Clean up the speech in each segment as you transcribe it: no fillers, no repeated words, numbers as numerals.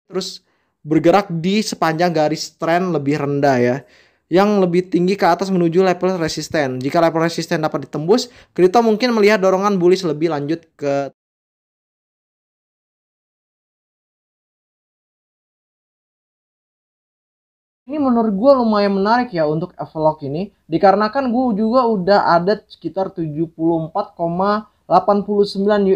terus bergerak di sepanjang garis tren lebih rendah ya, yang lebih tinggi ke atas menuju level resisten. Jika level resisten dapat ditembus, kripto mungkin melihat dorongan bullish lebih lanjut ke. Ini menurut gue lumayan menarik ya untuk Avalok ini, dikarenakan gue juga udah ada sekitar 74,89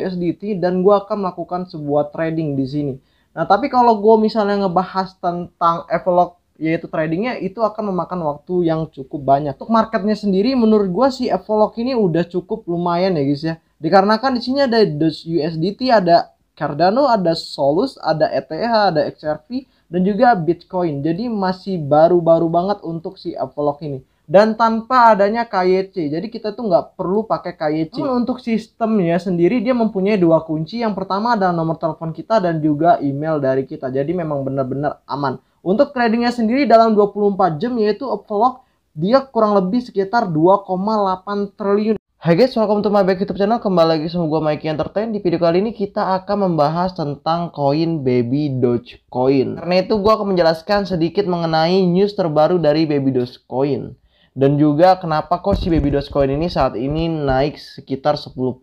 USDT dan gue akan melakukan sebuah trading di sini. Nah, tapi kalau gue misalnya ngebahas tentang Avalok yaitu tradingnya, itu akan memakan waktu yang cukup banyak. Untuk marketnya sendiri menurut gue si Avalok ini udah cukup lumayan ya guys ya, dikarenakan di sini ada Doge USDT, ada Cardano, ada Solus, ada ETH, ada XRP, dan juga Bitcoin. Jadi masih baru-baru banget untuk si Avalok ini. Dan tanpa adanya KYC. Jadi kita tuh nggak perlu pakai KYC. Namun untuk sistemnya sendiri dia mempunyai dua kunci. Yang pertama adalah nomor telepon kita dan juga email dari kita. Jadi memang benar-benar aman. Untuk tradingnya sendiri dalam 24 jam yaitu Avalok dia kurang lebih sekitar 2,8 triliun. Hai guys, welcome to my back YouTube channel. Kembali lagi sama gue Mikey Entertain. Di video kali ini kita akan membahas tentang koin Baby Dogecoin. Karena itu gue akan menjelaskan sedikit mengenai news terbaru dari Baby Dogecoin. Dan juga kenapa kok si Baby Dogecoin ini saat ini naik sekitar 10%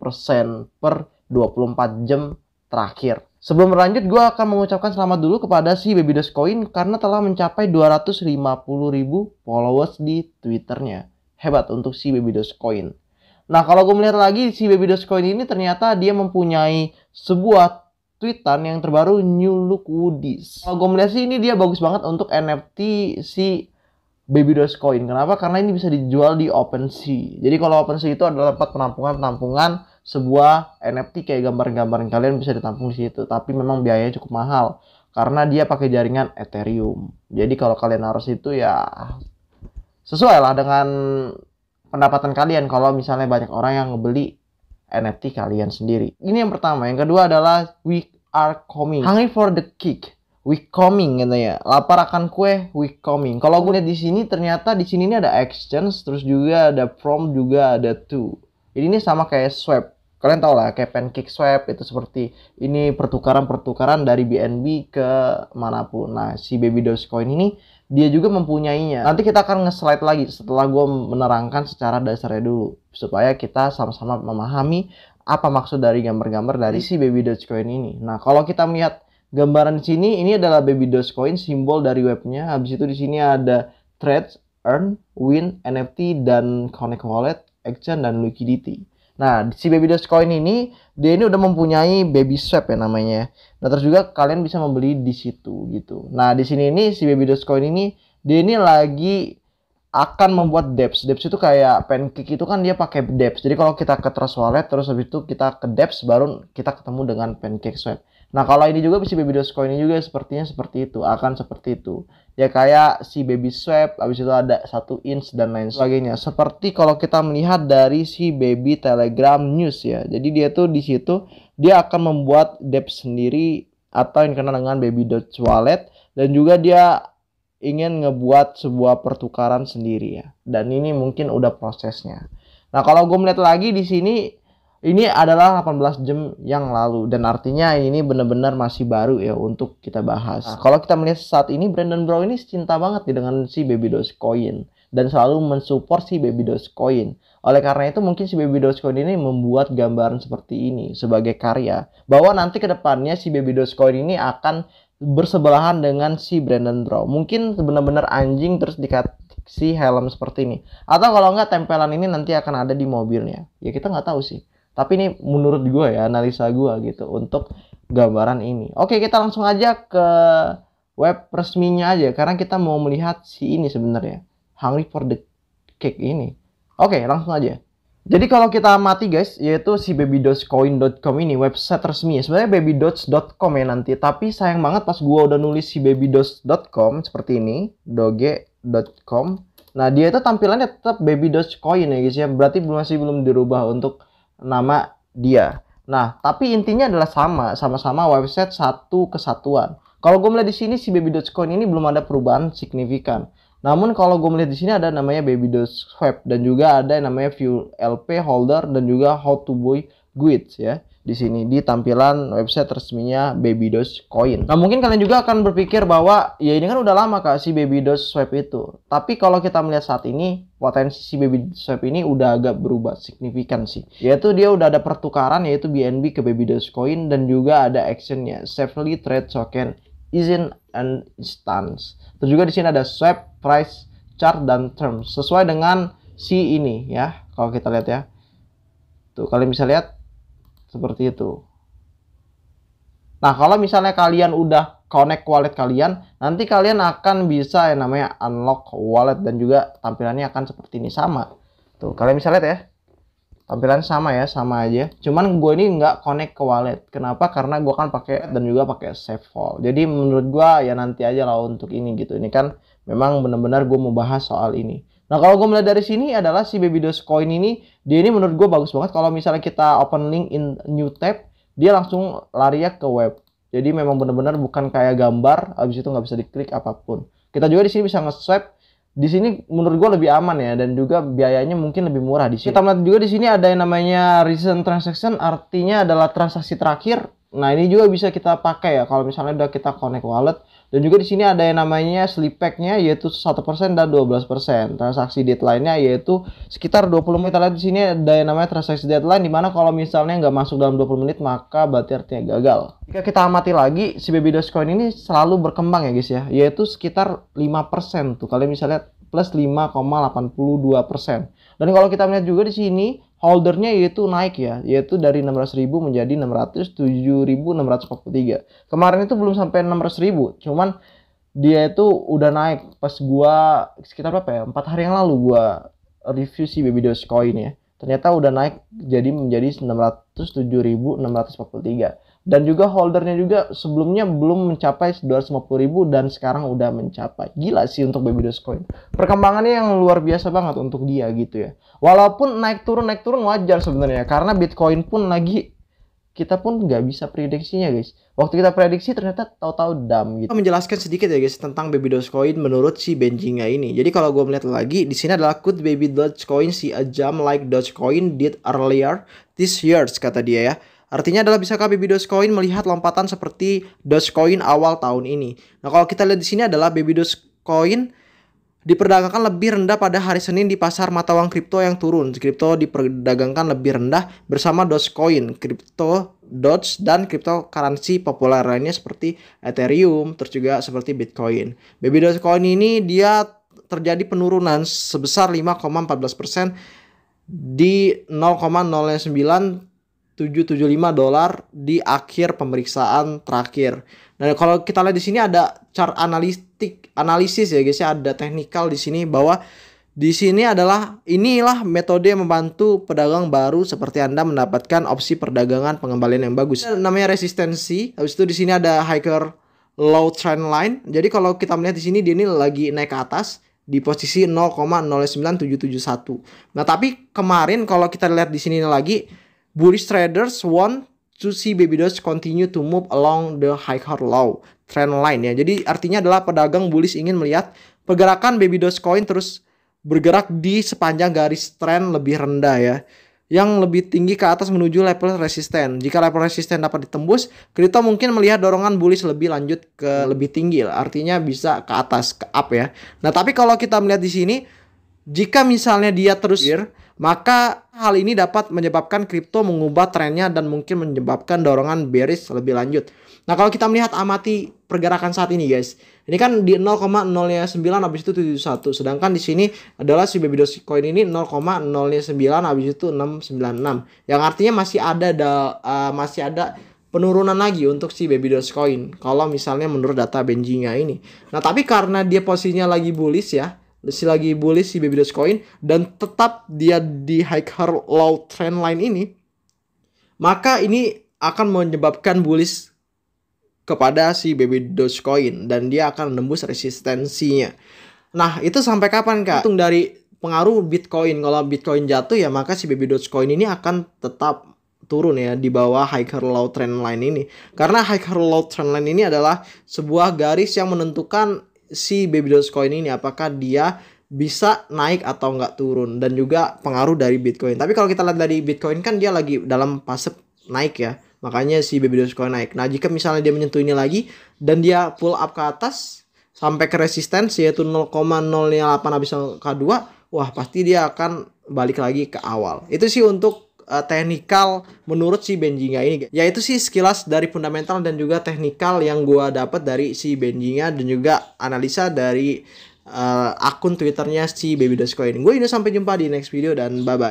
per 24 jam terakhir. Sebelum berlanjut, gue akan mengucapkan selamat dulu kepada si Baby Dogecoin karena telah mencapai 250.000 followers di Twitternya. Hebat untuk si Baby Dogecoin. Nah, kalau gue melihat lagi si Baby Dogecoin ini ternyata dia mempunyai sebuah tweetan yang terbaru, New Look Woodies. Kalau gue melihat sih ini dia bagus banget untuk NFT si Baby Dogecoin. Kenapa? Karena ini bisa dijual di OpenSea. Jadi kalau OpenSea itu adalah tempat penampungan sebuah NFT kayak gambar-gambar yang kalian bisa ditampung di situ. Tapi memang biayanya cukup mahal karena dia pakai jaringan Ethereum. Jadi kalau kalian harus itu ya sesuai lah dengan pendapatan kalian kalau misalnya banyak orang yang ngebeli NFT kalian sendiri. Ini yang pertama. Yang kedua adalah we are coming. Hungry for the kick. We coming katanya. Lapar akan kue, we coming. Kalau gue lihat di sini ternyata di sini ini ada exchange, terus juga ada from, juga ada to. Ini sama kayak swap. Kalian tau lah kayak pancake swap itu seperti ini pertukaran dari BNB ke manapun. Nah, si Baby Dogecoin ini dia juga mempunyainya. Nanti kita akan nge-slide lagi setelah gue menerangkan secara dasarnya dulu. Supaya kita sama-sama memahami apa maksud dari gambar-gambar dari si Baby Dogecoin ini. Nah, kalau kita melihat gambaran di sini, ini adalah Baby Dogecoin, simbol dari webnya. Habis itu di sini ada trades, earn, win, NFT, dan connect wallet, exchange, dan liquidity. Nah, si Baby Dogecoin ini dia ini udah mempunyai Baby Swap ya namanya. Nah, terus juga kalian bisa membeli di situ gitu. Nah, di sini ini si Baby Dogecoin ini dia ini lagi akan membuat dApps. dApps itu kayak pancake itu kan dia pakai dApps. Jadi kalau kita ke Trust Wallet terus habis itu kita ke dApps baru kita ketemu dengan pancake swap. Nah, kalau ini juga si Baby Dogecoin ini juga sepertinya seperti itu, akan seperti itu. Ya kayak si Baby Swap, habis itu ada 1 inch dan lain sebagainya. Seperti kalau kita melihat dari si Baby Telegram News ya. Jadi dia tuh di situ dia akan membuat dApps sendiri atau yang dikenal dengan Baby Doge Wallet, dan juga dia ingin ngebuat sebuah pertukaran sendiri ya. Dan ini mungkin udah prosesnya. Nah, kalau gue melihat lagi di sini ini adalah 18 jam yang lalu dan artinya ini benar-benar masih baru ya untuk kita bahas. Nah, kalau kita melihat saat ini Brandon Brown ini cinta banget dengan si Baby Dogecoin dan selalu mensupport si Baby Dogecoin. Oleh karena itu mungkin si Baby Dogecoin ini membuat gambaran seperti ini sebagai karya bahwa nanti ke depannya si Baby Dogecoin ini akan bersebelahan dengan si Brandon Brown. Mungkin benar-benar anjing terus dikasih helm seperti ini. Atau kalau enggak tempelan ini nanti akan ada di mobilnya. Ya kita nggak tahu sih. Tapi ini menurut gue ya, analisa gue gitu untuk gambaran ini. Oke, kita langsung aja ke web resminya aja. Karena kita mau melihat si ini sebenarnya. Hungry for the cake ini. Oke, langsung aja. Jadi kalau kita amati guys, yaitu si babydogecoin.com ini website resmi. Sebenarnya babydoge.com ya nanti. Tapi sayang banget pas gue udah nulis si babydoge.com seperti ini. Doge.com. Nah, dia itu tampilannya tetap Baby Dogecoin ya guys ya. Berarti masih belum dirubah untuk nama dia. Nah, tapi intinya adalah sama-sama website satu kesatuan. Kalau gue melihat di sini si Baby Dogecoin ini belum ada perubahan signifikan. Namun kalau gue melihat di sini ada namanya Baby Doge Swap dan juga ada yang namanya View LP Holder dan juga How to Buy Goods ya. di sini di tampilan website resminya Baby Dogecoin. Nah, mungkin kalian juga akan berpikir bahwa ya ini kan udah lama Kak si Baby Doge Swap itu. Tapi kalau kita melihat saat ini, potensi si Baby Swap ini udah agak berubah signifikan sih. Yaitu dia udah ada pertukaran yaitu BNB ke Baby Dogecoin dan juga ada actionnya safely trade token isn't an instance. Terus juga di sini ada swap, price, chart dan terms sesuai dengan si ini ya. Kalau kita lihat ya. Tuh, kalian bisa lihat seperti itu. Nah, kalau misalnya kalian udah connect wallet kalian, nanti kalian akan bisa yang namanya unlock wallet dan juga tampilannya akan seperti ini sama. Tuh, kalian bisa lihat ya. Tampilan sama ya, sama aja. Cuman gue ini nggak connect ke wallet. Kenapa? Karena gue kan pakai dan juga pakai save file. Jadi menurut gue ya nanti aja lah untuk ini gitu. Ini kan memang benar-benar gue mau bahas soal ini. Nah, kalau gue melihat dari sini adalah si Baby Dogecoin ini, dia ini menurut gue bagus banget. Kalau misalnya kita open link in new tab, dia langsung lari ke web. Jadi memang benar-benar bukan kayak gambar, habis itu nggak bisa diklik apapun. Kita juga di sini bisa nge-swipe. Di sini menurut gue lebih aman ya, dan juga biayanya mungkin lebih murah di sini. Kita melihat juga di sini ada yang namanya recent transaction, artinya adalah transaksi terakhir. Nah, ini juga bisa kita pakai ya kalau misalnya udah kita connect wallet. Dan juga di sini ada yang namanya sleep pack-nya yaitu 1% dan 12%. Transaksi deadline-nya yaitu sekitar 20 menit. Kita lihat di sini ada yang namanya transaksi deadline, dimana kalau misalnya nggak masuk dalam 20 menit maka berarti artinya gagal. Jika kita amati lagi, si Baby Dogecoin ini selalu berkembang ya guys ya, yaitu sekitar 5% tuh. Kalian bisa lihat plus 5,82%. Dan kalau kita melihat juga di sini holdernya yaitu naik ya, yaitu dari 600.000 menjadi 607.643. Kemarin itu belum sampai 600.000, cuman dia itu udah naik pas gua sekitar berapa ya? 4 hari yang lalu gua review si Baby Dogecoin ya. Ternyata udah naik jadi menjadi 607.643. Dan juga holdernya juga sebelumnya belum mencapai 250.000 dan sekarang udah mencapai. Gila sih untuk Baby Dogecoin. Perkembangannya yang luar biasa banget untuk dia gitu ya. Walaupun naik turun wajar sebenarnya, karena Bitcoin pun lagi kita pun nggak bisa prediksinya guys. Waktu kita prediksi ternyata tahu-tahu dam gitu. Kita menjelaskan sedikit ya guys tentang Baby Dogecoin menurut si Benzinga ini. Jadi kalau gue melihat lagi di sini adalah could Baby Dogecoin see a jump like Dogecoin did earlier this year, kata dia ya. Artinya adalah bisakah Baby Dogecoin melihat lompatan seperti Dogecoin awal tahun ini. Nah, kalau kita lihat di sini adalah Baby Dogecoin diperdagangkan lebih rendah pada hari Senin di pasar mata uang kripto yang turun. Kripto diperdagangkan lebih rendah bersama Dogecoin, kripto Doge dan cryptocurrency populer lainnya seperti Ethereum, terus juga seperti Bitcoin. Baby Dogecoin ini dia terjadi penurunan sebesar 5,14% di 0,09775 dolar di akhir pemeriksaan terakhir. Nah, kalau kita lihat di sini ada chart analisis ya guys ya, ada teknikal di sini bahwa di sini adalah inilah metode yang membantu pedagang baru seperti Anda mendapatkan opsi perdagangan pengembalian yang bagus. Namanya resistensi. Habis itu di sini ada higher low trend line. Jadi kalau kita melihat di sini dia ini lagi naik ke atas di posisi 0,09771. Nah, tapi kemarin kalau kita lihat di sini lagi, bullish traders want to see Baby Doge continue to move along the higher low trend line ya. Jadi artinya adalah pedagang bullish ingin melihat pergerakan Baby Dogecoin terus bergerak di sepanjang garis tren lebih rendah ya, yang lebih tinggi ke atas menuju level resisten. Jika level resisten dapat ditembus, kripto mungkin melihat dorongan bullish lebih lanjut ke lebih tinggi, artinya bisa ke atas, ke up ya. Nah, tapi kalau kita melihat di sini, jika misalnya dia terus maka hal ini dapat menyebabkan kripto mengubah trennya dan mungkin menyebabkan dorongan bearish lebih lanjut. Nah, kalau kita melihat amati pergerakan saat ini guys, ini kan di 0,09 habis itu 71, sedangkan di sini adalah si Baby Dogecoin ini 0,09 habis itu 696, yang artinya masih ada penurunan lagi untuk si Baby Dogecoin kalau misalnya menurut data Benzinga ini. Nah, tapi karena dia posisinya lagi bullish ya, lagi bullish si Baby Dogecoin dan tetap dia di higher low trend line ini, maka ini akan menyebabkan bullish kepada si Baby Dogecoin dan dia akan menembus resistensinya. Nah, itu sampai kapan Kak? Hitung dari pengaruh Bitcoin. Kalau Bitcoin jatuh ya maka si Baby Dogecoin ini akan tetap turun ya di bawah higher low trend line ini. Karena higher low trend line ini adalah sebuah garis yang menentukan si Baby Dogecoin ini apakah dia bisa naik atau nggak turun, dan juga pengaruh dari Bitcoin. Tapi kalau kita lihat dari Bitcoin kan dia lagi dalam fase naik ya. Makanya si Baby Dogecoin naik. Nah, jika misalnya dia menyentuh ini lagi dan dia pull up ke atas sampai ke resistance yaitu 0,08 habis K2, wah pasti dia akan balik lagi ke awal. Itu sih untuk teknikal menurut si Benzinga ini. Yaitu sih sekilas dari fundamental dan juga teknikal yang gua dapat dari si Benzinga dan juga analisa dari akun Twitternya si Baby Dogecoin. Gue ini sampai jumpa di next video dan bye bye.